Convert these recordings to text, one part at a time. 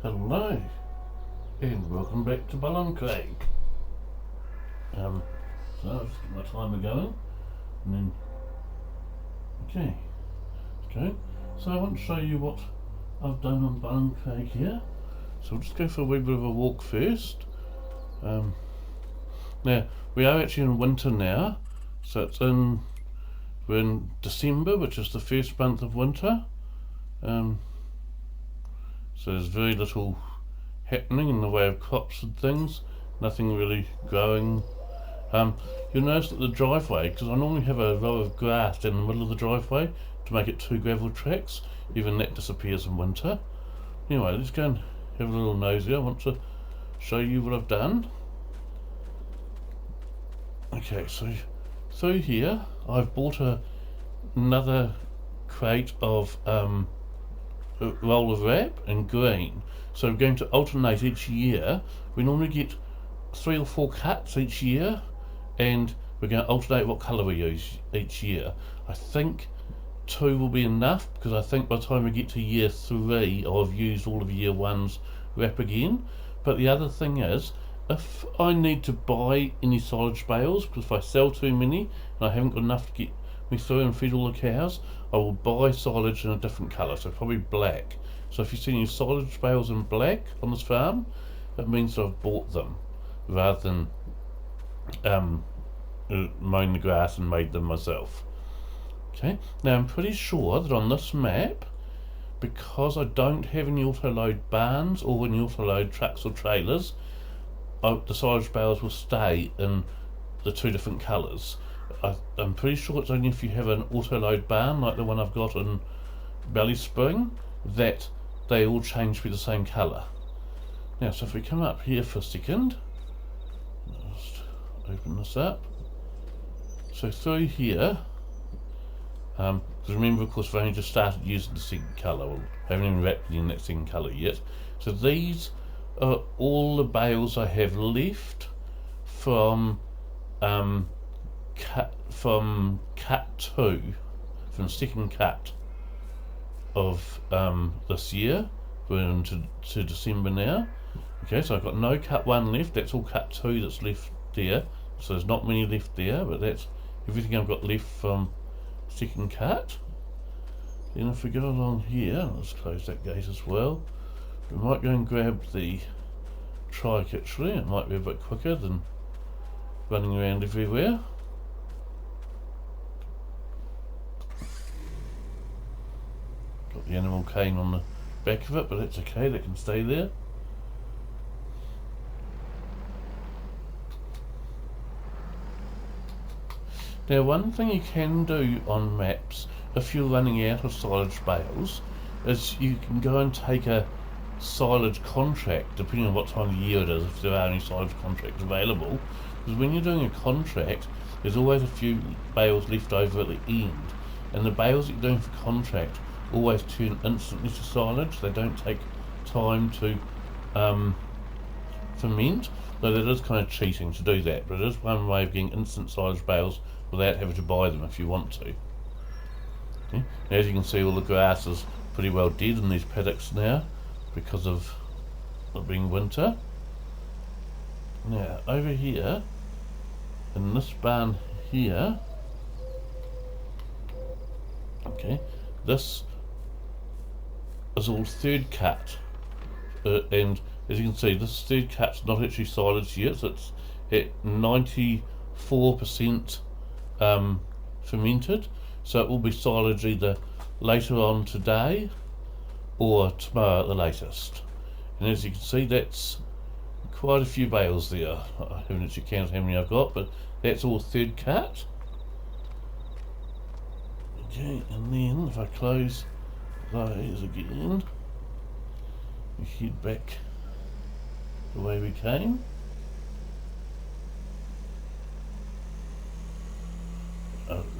Hello, and welcome back to Balloon Craig. So I'll just get my timer going, and then, okay. So I want to show you what I've done on Balloon Craig here. So we'll just go for a wee bit of a walk first. Now, we are actually in winter now, so we're in December, which is the first month of winter. So there's very little happening in the way of crops and things, nothing really growing. You'll notice that the driveway, because I normally have a row of grass in the middle of the driveway to make it 2 gravel tracks, even that disappears in winter. Anyway, let's go and have a little nosy. I want to show you what I've done. Okay, so through here I've bought another crate of roll of wrap in green. So we're going to alternate each year. We normally get 3 or 4 cuts each year, and we're going to alternate what colour we use each year. I think 2 will be enough, because I think by the time we get to year 3 I've used all of year 1's wrap again. But the other thing is, if I need to buy any silage bales, because if I sell too many and I haven't got enough to get me through and feed all the cows, I will buy silage in a different colour, so probably black. So if you see any silage bales in black on this farm, it means that I've bought them, rather than mowing the grass and made them myself. Okay, now I'm pretty sure that on this map, because I don't have any auto-load barns or any auto-load trucks or trailers, the silage bales will stay in the 2 different colours. I'm pretty sure it's only if you have an auto-load barn like the one I've got in Belly Spring that they all change to be the same colour. Now, so if we come up here for a second, just open this up. So through here, because remember, of course, we've only just started using the second colour, we haven't even wrapped it in that second colour yet. So these are all the bales I have left from cut 2, from second cut of this year. We're into December now. Okay, so I've got no cut 1 left, that's all cut 2 that's left there. So there's not many left there, but that's everything I've got left from second cut. Then if we go along here, let's close that gate as well. We might go and grab the trike actually, it might be a bit quicker than running around everywhere. Got the animal cane on the back of it, but that's okay, that can stay there. Now, one thing you can do on maps, if you're running out of silage bales, is you can go and take a silage contract, depending on what time of year it is, if there are any silage contracts available. Because when you're doing a contract, there's always a few bales left over at the end, and the bales that you're doing for contract always turn instantly to silage. They don't take time to ferment, though that is kind of cheating to do that, but it is one way of getting instant silage bales without having to buy them if you want to. Okay. As you can see, all the grass is pretty well dead in these paddocks now because of it being winter. Now over here in this barn here, okay, this is all third cut, and as you can see, this third cut's not actually silage yet, so it's at 94% fermented, so it will be silage either later on today or tomorrow at the latest. And as you can see, that's quite a few bales there. I haven't actually counted how many I've got, but that's all third cut. Okay, and then if I close those again, we head back the way we came.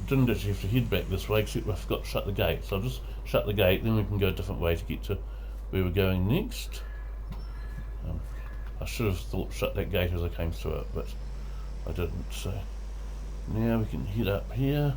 Didn't actually have to head back this way except I forgot to shut the gate, so I'll just shut the gate, then we can go a different way to get to where we're going next. I should have thought to shut that gate as I came through it, but I didn't. So now we can head up here.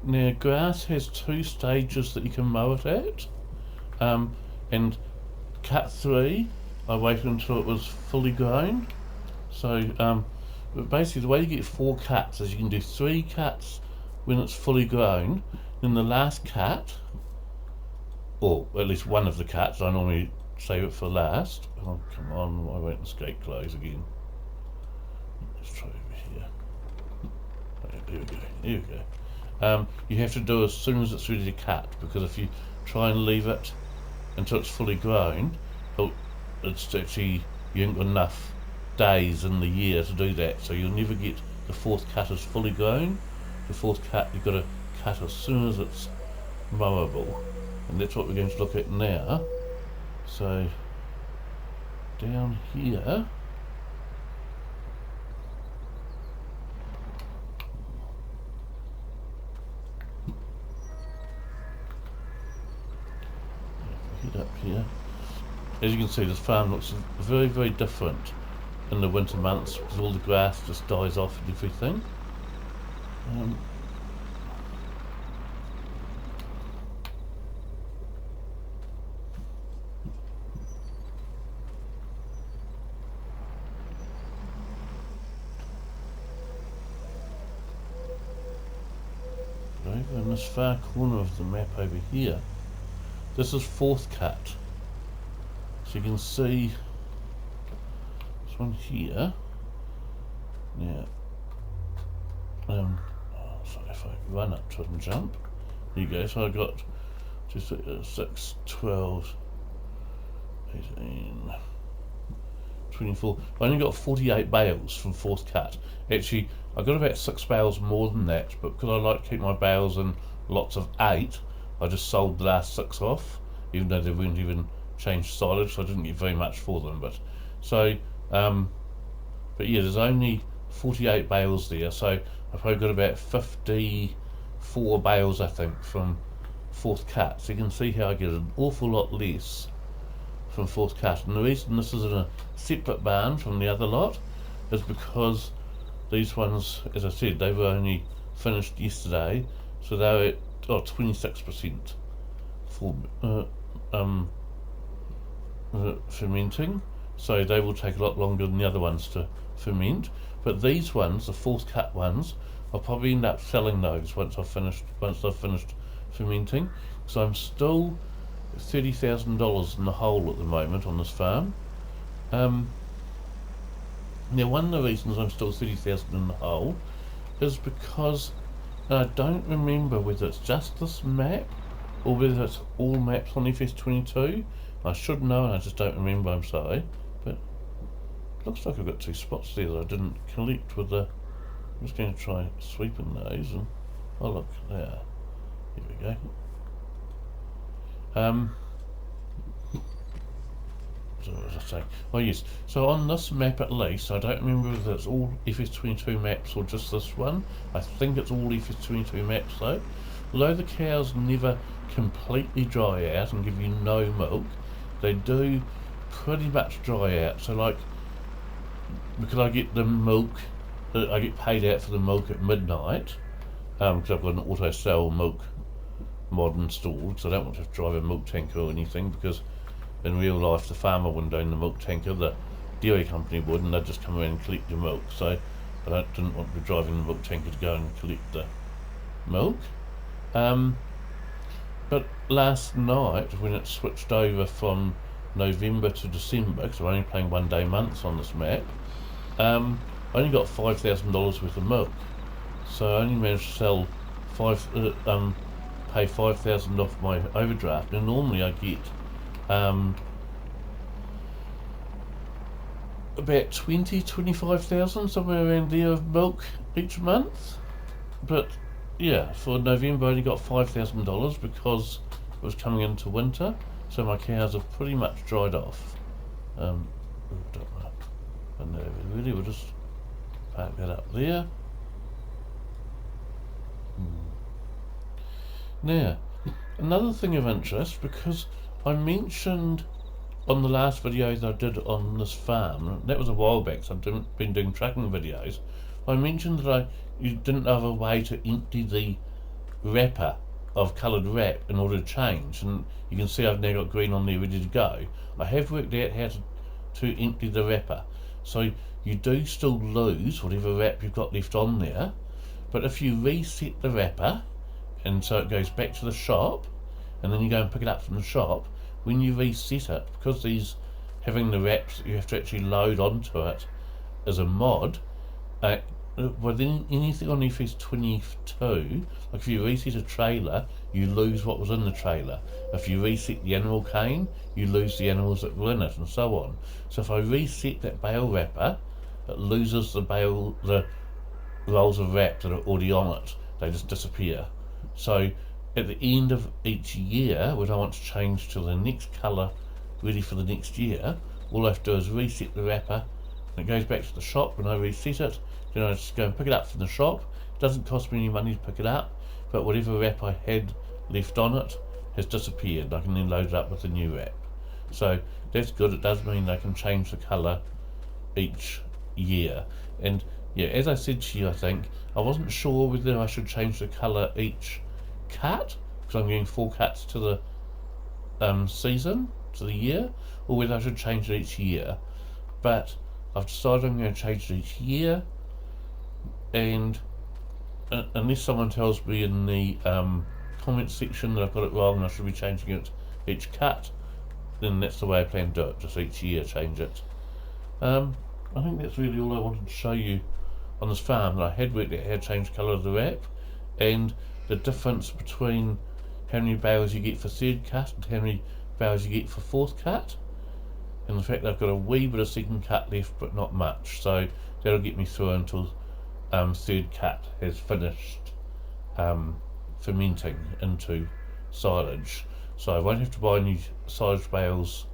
Now, grass has 2 stages that you can mow it at, and cut 3, I waited until it was fully grown. So, but basically the way you get 4 cuts is you can do 3 cuts when it's fully grown, then the last cut, or at least one of the cuts, I normally save it for last. Oh, come on, I went escape close again. Let's try over here. Oh, there we go, there we go. You have to do as soon as it's ready to cut, because if you try and leave it until it's fully grown, it's actually, you ain't got enough days in the year to do that, so you'll never get the 4th cut as fully grown. The 4th cut you've got to cut as soon as it's mowable, and that's what we're going to look at now. So down here, head up here, as you can see, this farm looks very, very different in the winter months because all the grass just dies off and everything. Over in this far corner of the map over here, this is 4th cut. So you can see this one here. Now, sorry if I run up to it and jump. There you go. So I got 6, 12, 18, 24. I only got 48 bales from 4th cut. Actually, I got about 6 bales more than that, but because I like to keep my bales in lots of 8, I just sold the last 6 off, even though they weren't even changed silage, so I didn't get very much for them. But so, but yeah, there's only 48 bales there, so I've probably got about 54 bales, I think, from 4th cut. So you can see how I get an awful lot less from 4th cut. And the reason this is in a separate barn from the other lot is because these ones, as I said, they were only finished yesterday, so they were at 26% for fermenting, so they will take a lot longer than the other ones to ferment. But these ones, the 4th cut ones, I'll probably end up selling those once I've finished fermenting. So I'm still $30,000 in the hole at the moment on this farm. Now, one of the reasons I'm still 30,000 in the hole is because I don't remember whether it's just this map or whether it's all maps on FS22. I should know and I just don't remember, I'm sorry. But it looks like I've got 2 spots there that I didn't collect with the... I'm just going to try sweeping those and... oh look, there. Here we go. So what was I saying? Oh yes, so on this map at least, I don't remember whether it's all FS22 maps or just this one. I think it's all FS22 maps though. Although the cows never completely dry out and give you no milk, they do pretty much dry out. So like, because I get the milk, I get paid out for the milk at midnight, because I've got an auto cell milk mod installed, so I don't want to drive a milk tanker or anything, because in real life the farmer wouldn't own the milk tanker, the dairy company would, and they'd just come around and collect your milk. So I didn't want to be driving the milk tanker to go and collect the milk. But last night, when it switched over from November to December, because I'm only playing 1 day months on this map, I only got $5,000 worth of milk. So I only managed to sell pay $5,000 off my overdraft, and normally I get about 25,000, somewhere around there, of milk each month. But yeah, for November I only got $5,000 because it was coming into winter, so my cows have pretty much dried off. Don't know. And really, we'll just park that up there. Now, another thing of interest, because I mentioned on the last video that I did on this farm, that was a while back, so I've been doing tracking videos, I mentioned that you didn't have a way to empty the wrapper of coloured wrap in order to change, and you can see I've now got green on there ready to go. I have worked out how to empty the wrapper, so you do still lose whatever wrap you've got left on there, but if you reset the wrapper and so it goes back to the shop and then you go and pick it up from the shop, when you reset it, because these having the wraps that you have to actually load onto it as a mod, with anything on FS 22, like if you reset a trailer, you lose what was in the trailer. If you reset the animal cane, you lose the animals that were in it, and so on. So if I reset that bale wrapper, it loses the rolls of wrap that are already on it. They just disappear. So at the end of each year, when I want to change to the next colour ready for the next year, all I have to do is reset the wrapper, and it goes back to the shop. When I reset it, then I just go and pick it up from the shop. It doesn't cost me any money to pick it up, but whatever wrap I had left on it has disappeared. I can then load it up with the new wrap. So that's good. It does mean I can change the colour each year. And yeah, as I said to you, I think I wasn't sure whether I should change the colour each cut, because I'm getting 4 cuts to the season, to the year, or whether I should change it each year. But I've decided I'm going to change it each year, and unless someone tells me in the comment section that I've got it wrong and I should be changing it each cut, then that's the way I plan to do it, just each year change it. I think that's really all I wanted to show you on this farm. That I had worked out how to change the colour of the wrap, and the difference between how many bales you get for third cut and how many bales you get for fourth cut, and the fact that I've got a wee bit of second cut left but not much, so that'll get me through until third cut has finished fermenting into silage. So I won't have to buy any silage bales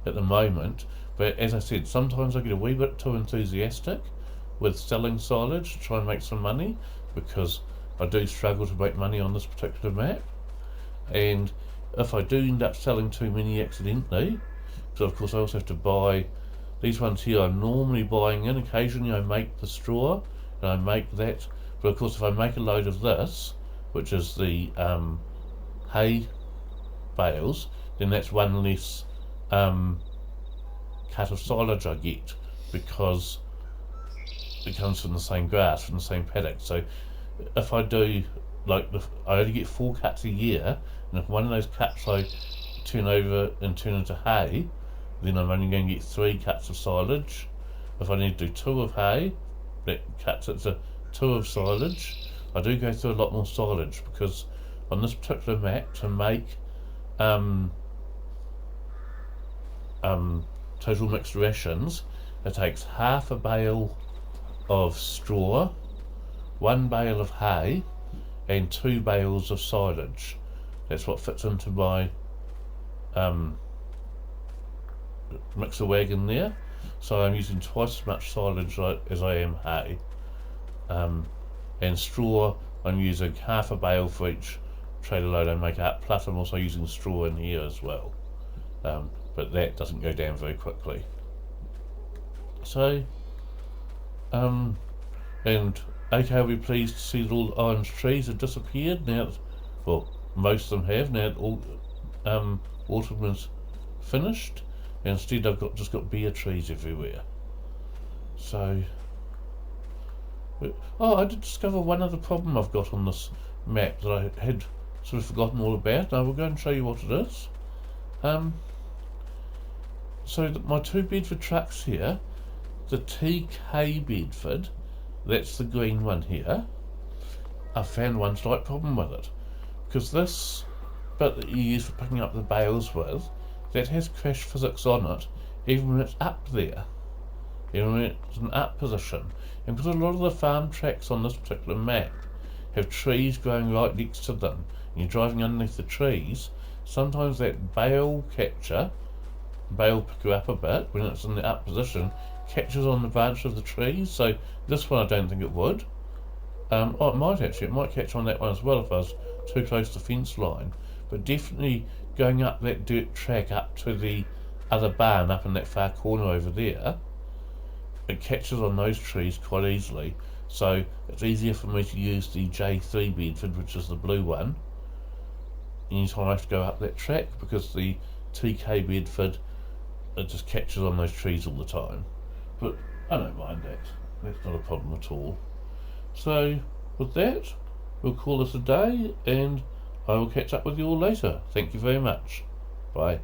at the moment, but as I said, sometimes I get a wee bit too enthusiastic with selling silage to try and make some money, because I do struggle to make money on this particular map, and if I do end up selling too many accidentally, because of course I also have to buy these ones here. I'm normally buying in, occasionally I make the straw and I make that, but of course if I make a load of this, which is the hay bales, then that's one less cut of silage I get, because it comes from the same grass, from the same paddock. So if I do, like, I only get 4 cuts a year, and if one of those cuts I turn over and turn into hay, then I'm only going to get 3 cuts of silage. If I need to do 2 of hay, that cuts it to 2 of silage. I do go through a lot more silage, because on this particular map, to make total mixed rations, it takes half a bale of straw, 1 bale of hay, and 2 bales of silage. That's what fits into my mixer wagon there. So I'm using twice as much silage as I am hay. And straw, I'm using half a bale for each trailer load I make up, plus I'm also using straw in here as well. But that doesn't go down very quickly. So, and okay, I'll be pleased to see that all the orange trees have disappeared now that, well, most of them have, now that all autumn is finished, and instead I've just got bare trees everywhere. So, oh, I did discover one other problem I've got on this map that I had sort of forgotten all about. Now we'll go and show you what it is. So my 2 Bedford trucks here, the TK Bedford, that's the green one here, I found one slight problem with it, because this bit that you use for picking up the bales with, that has crash physics on it, even when it's up there, even when it's in up position. And because a lot of the farm tracks on this particular map have trees growing right next to them, and you're driving underneath the trees, sometimes that bale picker up a bit when it's in the up position, catches on the branch of the trees. So this one I don't think it would. Oh, it might actually. It might catch on that one as well if I was too close to fence line. But definitely going up that dirt track up to the other barn up in that far corner over there, it catches on those trees quite easily. So it's easier for me to use the J3 Bedford, which is the blue one, anytime I have to go up that track, because the TK Bedford, it just catches on those trees all the time. But I don't mind that. That's not a problem at all. So with that, we'll call this a day, and I will catch up with you all later. Thank you very much. Bye.